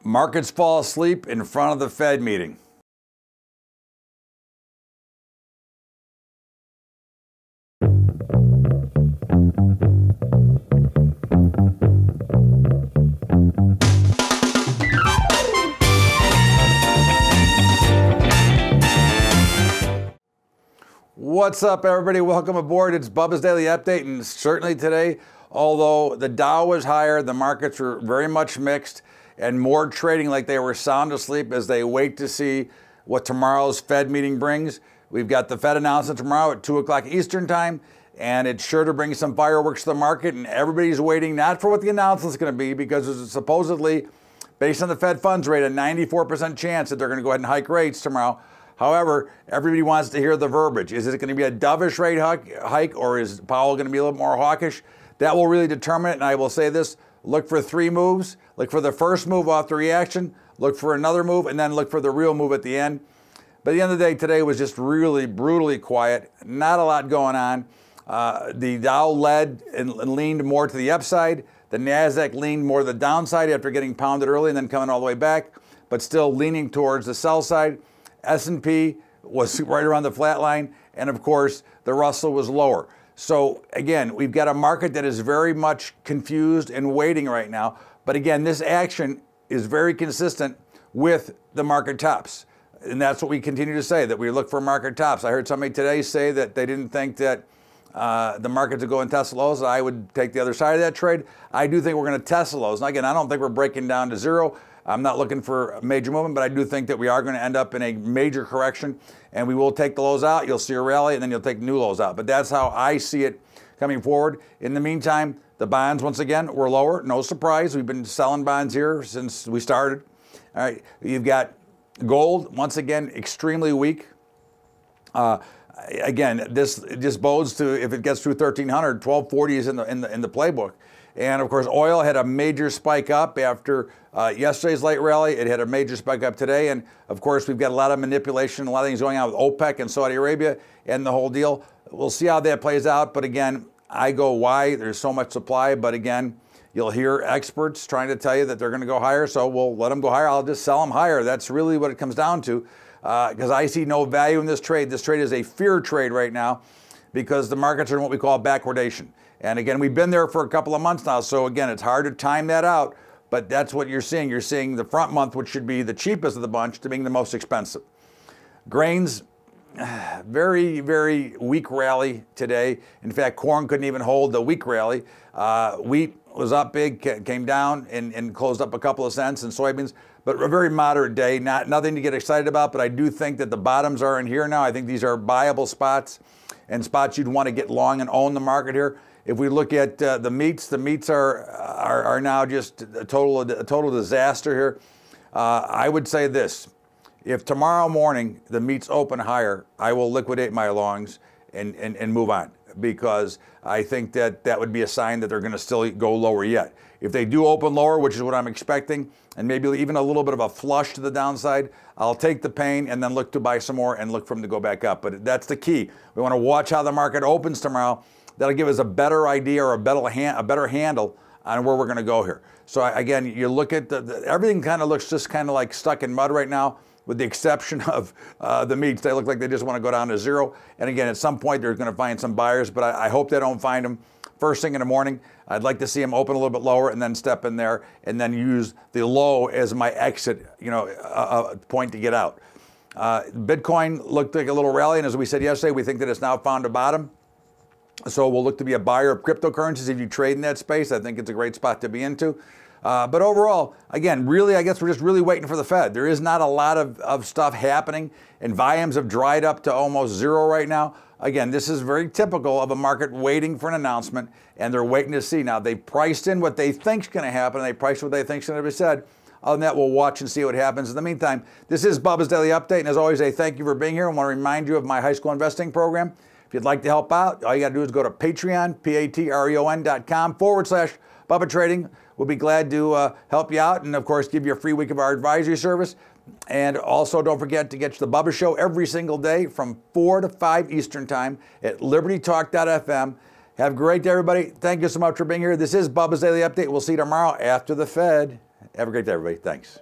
Markets fall asleep in front of the Fed meeting. What's up, everybody? Welcome aboard. It's Bubba's Daily Update, and certainly today, although the Dow was higher, the markets were very much mixed and more trading like they were sound asleep as they wait to see what tomorrow's Fed meeting brings. We've got the Fed announcement tomorrow at 2 o'clock Eastern time, and it's sure to bring some fireworks to the market, and everybody's waiting not for what the announcement's going to be, because it's supposedly, based on the Fed funds rate, a 94% chance that they're going to go ahead and hike rates tomorrow. However, everybody wants to hear the verbiage. Is it going to be a dovish rate hike, or is Powell going to be a little more hawkish? That will really determine it, and I will say this. Look for 3 moves. Look for the first move off the reaction. Look for another move, and then look for the real move at the end. But at the end of the day, today was just really brutally quiet. Not a lot going on. The Dow led and leaned more to the upside. The NASDAQ leaned more to the downside after getting pounded early and then coming all the way back, but still leaning towards the sell side. S&P was right around the flat line, and of course, the Russell was lower. So again, we've got a market that is very much confused and waiting right now. But again, this action is very consistent with the market tops. And that's what we continue to say, that we look for market tops. I heard somebody today say that they didn't think that the markets would go and test the lows. I would take the other side of that trade. I do think we're going to test the lows. And again, I don't think we're breaking down to zero. I'm not looking for a major movement, but I do think that we are going to end up in a major correction, and we will take the lows out. You'll see a rally, and then you'll take new lows out. But that's how I see it coming forward. In the meantime, the bonds, once again, were lower. No surprise. We've been selling bonds here since we started. All right. You've got gold, once again, extremely weak. Again, this just bodes to, if it gets through 1,300, 1240 is in the playbook. And of course, oil had a major spike up after yesterday's late rally. It had a major spike up today. And of course, we've got a lot of manipulation, a lot of things going on with OPEC and Saudi Arabia and the whole deal. We'll see how that plays out. But again, I go, why? There's so much supply. But again, you'll hear experts trying to tell you that they're going to go higher. So we'll let them go higher. I'll just sell them higher. That's really what it comes down to, because I see no value in this trade. This trade is a fear trade right now, because the markets are in what we call backwardation. And again, we've been there for a couple of months now. So again, it's hard to time that out, but that's what you're seeing. You're seeing the front month, which should be the cheapest of the bunch, to being the most expensive. Grains, very, very weak rally today. In fact, corn couldn't even hold the weak rally. Wheat was up big, came down and closed up a couple of cents, and soybeans, but a very moderate day. Nothing to get excited about, but I do think that the bottoms are in here now. I think these are buyable spots and spots you'd want to get long and own the market here. If we look at the meats are now just a total disaster here. I would say this: if tomorrow morning the meats open higher, I will liquidate my longs and move on, because I think that would be a sign that they're going to still go lower yet. If they do open lower, which is what I'm expecting, and maybe even a little bit of a flush to the downside, I'll take the pain and then look to buy some more and look for them to go back up. But that's the key. We want to watch how the market opens tomorrow. That'll give us a better idea, or a better handle on where we're going to go here. So again, you look at everything kind of looks just kind of like stuck in mud right now, with the exception of the meats. They look like they just want to go down to zero. And again, at some point, they're going to find some buyers, but I hope they don't find them first thing in the morning. I'd like to see them open a little bit lower and then step in there and then use the low as my exit, point to get out. Bitcoin looked like a little rally, and as we said yesterday, we think that it's now found a bottom. So we'll look to be a buyer of cryptocurrencies if you trade in that space. I think it's a great spot to be into. But overall, again, really, I guess we're just really waiting for the Fed. There is not a lot of stuff happening, and volumes have dried up to almost zero right now. Again, this is very typical of a market waiting for an announcement, and they're waiting to see. Now, they priced in what they think is going to happen, and they priced what they think is going to be said. Other than that, we'll watch and see what happens. In the meantime, this is Bubba's Daily Update, and as always, I thank you for being here. I want to remind you of my high school investing program. If you'd like to help out, all you got to do is go to Patreon, patreon.com/Bubba Trading. We'll be glad to help you out, and of course, give you a free week of our advisory service. And also, don't forget to get to the Bubba Show every single day from 4 to 5 Eastern Time at libertytalk.fm. Have a great day, everybody. Thank you so much for being here. This is Bubba's Daily Update. We'll see you tomorrow after the Fed. Have a great day, everybody. Thanks.